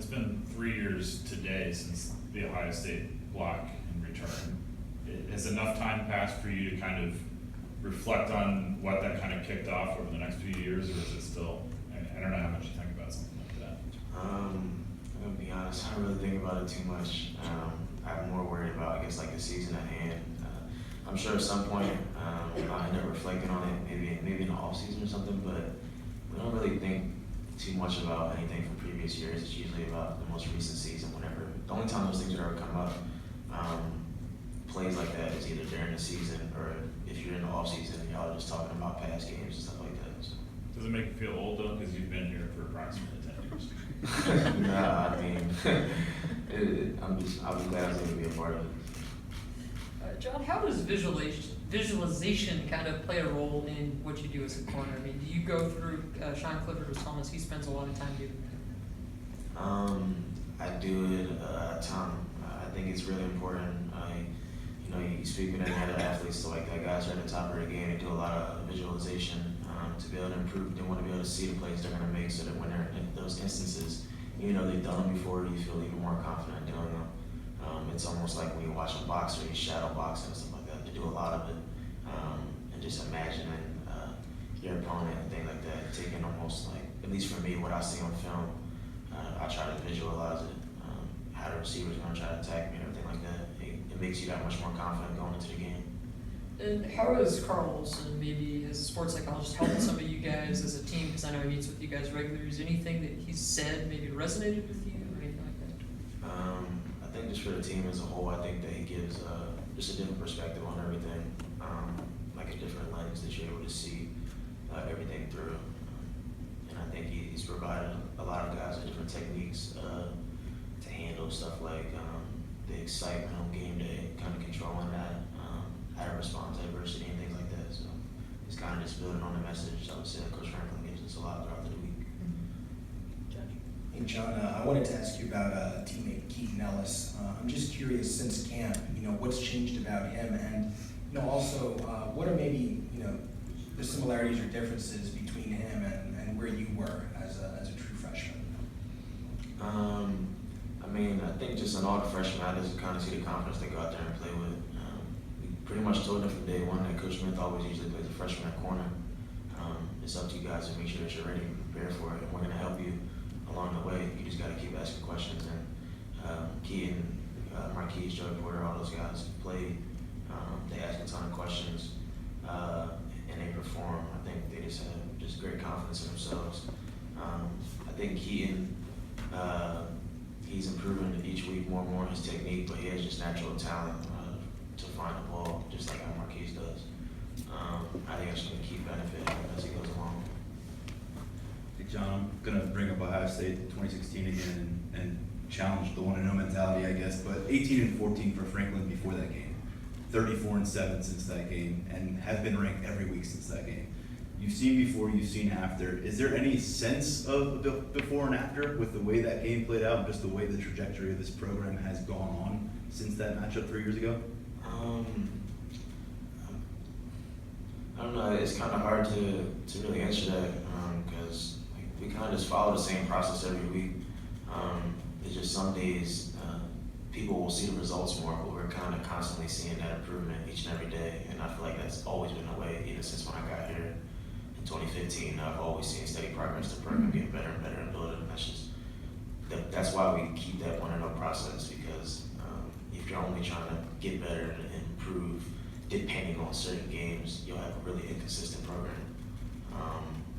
it's been 3 years today since the Ohio State block and return. Has enough time passed for you to kind of reflect on what that kind of kicked off over the next few years, or is it still, I don't know how much you think about something like that? I'm gonna be honest, I don't really think about it too much. I'm more worried about, I guess, like the season at hand. I'm sure at some point I'll end up reflecting on it, maybe in the off season or something, but we don't really think too much about anything from previous years. It's usually about the most recent season. Whenever the only time those things would ever come up, plays like that is either during the season or if you're in the off season and y'all are just talking about past games and stuff like that. So. Does it make you feel old though, because you've been here for approximately 10 years? Nah, I mean, I'll be glad I was able to be a part of it. John, how does visualization kind of play a role in what you do as a corner? I mean, do you go through, Sean Clifford was telling us he spends a lot of time doing that? I do it a ton. I think it's really important. You speak with any other athletes, so like guys are at the top of their game, they do a lot of visualization to be able to improve. They want to be able to see the plays they're going to make, so that when they're in those instances, even though they've done them before, you feel even more confident doing them. It's almost like when you watch a boxer, you shadow boxing and stuff like that. They do a lot of it, and just imagining your opponent and things like that. Taking almost like, at least for me, what I see on film, I try to visualize it. How the receiver's going to try to attack me and everything like that. It makes you that much more confident going into the game. And how has Carl Olson, maybe as a sports psychologist, helped some of you guys as a team? Because I know he meets with you guys regularly. Is anything that he's said maybe resonated with you or anything like that? I think just for the team as a whole, I think that he gives just a different perspective on everything, like a different lens that you're able to see everything through. And I think he's provided a lot of guys with different techniques to handle stuff like the excitement on game day, kind of controlling that, how to respond to adversity and things like that. So it's kind of just building on the message. I would say that Coach Franklin gives us a lot throughout the week. Hey John, I wanted to ask you about teammate Keaton Ellis. I'm just curious, since camp, what's changed about him, and also what are maybe the similarities or differences between him and where you were as a true freshman? I think just in all the freshmen, I just kind of see the confidence they go out there and play with. We pretty much told them from day one that Coach Smith always usually plays a freshman at corner. It's up to you guys to make sure that you're ready and prepared for it, and we're going to help you along the way. You just got to keep asking questions. And Keaton, Marquise, Joey Porter, all those guys play. They ask a ton of questions, and they perform. I think they just have just great confidence in themselves. I think Keaton, he's improving each week more and more his technique, but he has just natural talent to find the ball, just like how Marquise does. I think that's going to keep benefiting him as he goes along. Hey John, I'm going to bring up Ohio State 2016 again and challenge the 1-0 mentality, I guess, but 18-14 for Franklin before that game, 34-7 since that game, and have been ranked every week since that game. You've seen before, you've seen after. Is there any sense of before and after with the way that game played out, and just the way the trajectory of this program has gone on since that matchup 3 years ago? I don't know. It's kind of hard to really answer that because we kind of just follow the same process every week. It's just some days people will see the results more, but we're kind of constantly seeing that improvement each and every day. And I feel like that's always been the way, even since when I got here in 2015. I've always seen steady progress. The program getting better and better and building. That's why we keep that 1-0 process, because if you're only trying to get better and improve, depending on certain games, you'll have a really inconsistent program.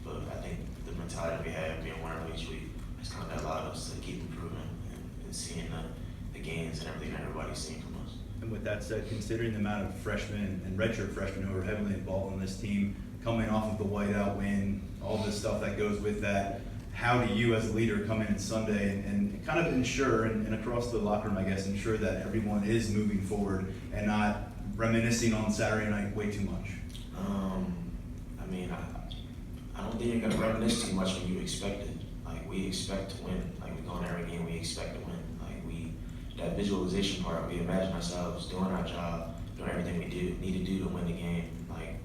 But I think the mentality we have, being 1-0 each week, has kind of allowed us to keep improving and seeing the gains and everything that everybody's seeing from us. And with that said, considering the amount of freshmen and redshirt freshmen who are heavily involved in this team, coming off of the whiteout win, all this stuff that goes with that, how do you as a leader come in Sunday and kind of ensure, and across the locker room, I guess, ensure that everyone is moving forward and not reminiscing on Saturday night way too much? I don't think you're going to reminisce too much when you expect it. Like, we expect to win. Like, we go in every game, we expect to win. Like, that visualization part, we imagine ourselves doing our job, doing everything we need to do to win the game. Like,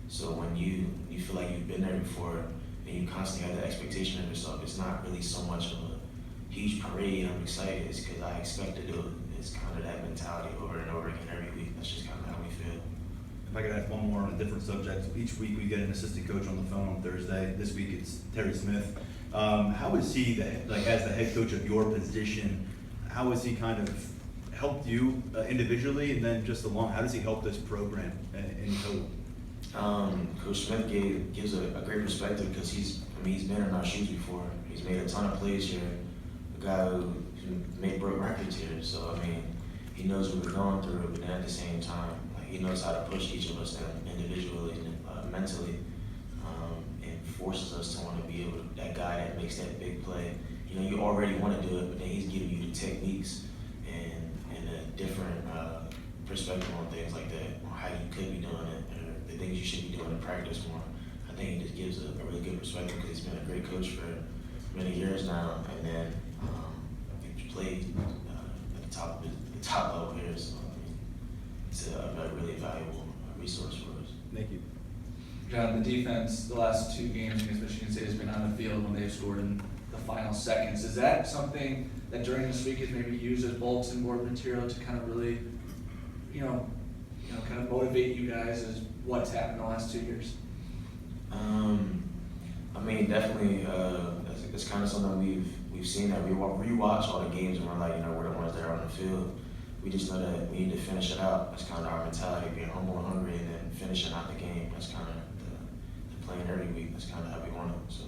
so when you feel like you've been there before, and you constantly have the expectation of yourself, it's not really so much of a huge parade. I'm excited. It's because I expect to do it. It's kind of that mentality over and over again every week. That's just kind of how we feel. If I could ask one more on a different subject, each week we get an assistant coach on the phone on Thursday. This week it's Terry Smith. How is he, as the head coach of your position, how has he kind of helped you individually, and then just how does he help this program in total? Coach Smith gives a great perspective because he's been in our shoes before. He's made a ton of plays here. A guy who broke records here. So he knows what we're going through, but then at the same time, he knows how to push each of us individually and mentally, and forces us to want to be able to, that guy that makes that big play. You already want to do it, but then he's giving you the techniques and a different perspective on things like that, on how you could be doing it, or the things you should be doing in practice more. I think he just gives a really good perspective because he's been a great coach for many years now, and then he's played at the top level here, so it's a really valuable resource for us. Thank you. John, the defense, the last 2 games against Michigan State has been on the field when they've scored in the final seconds. Is that something that during this week is maybe used as bulletin board material to kind of really, kind of motivate you guys as what's happened the last 2 years? Definitely, it's kind of something we've seen that we rewatch all the games and we're like, we're the ones that are on the field. We just know that we need to finish it out. That's kind of our mentality, being humble and hungry, and then finishing out the game. That's kind of the playing every week. That's kind of how we want it. So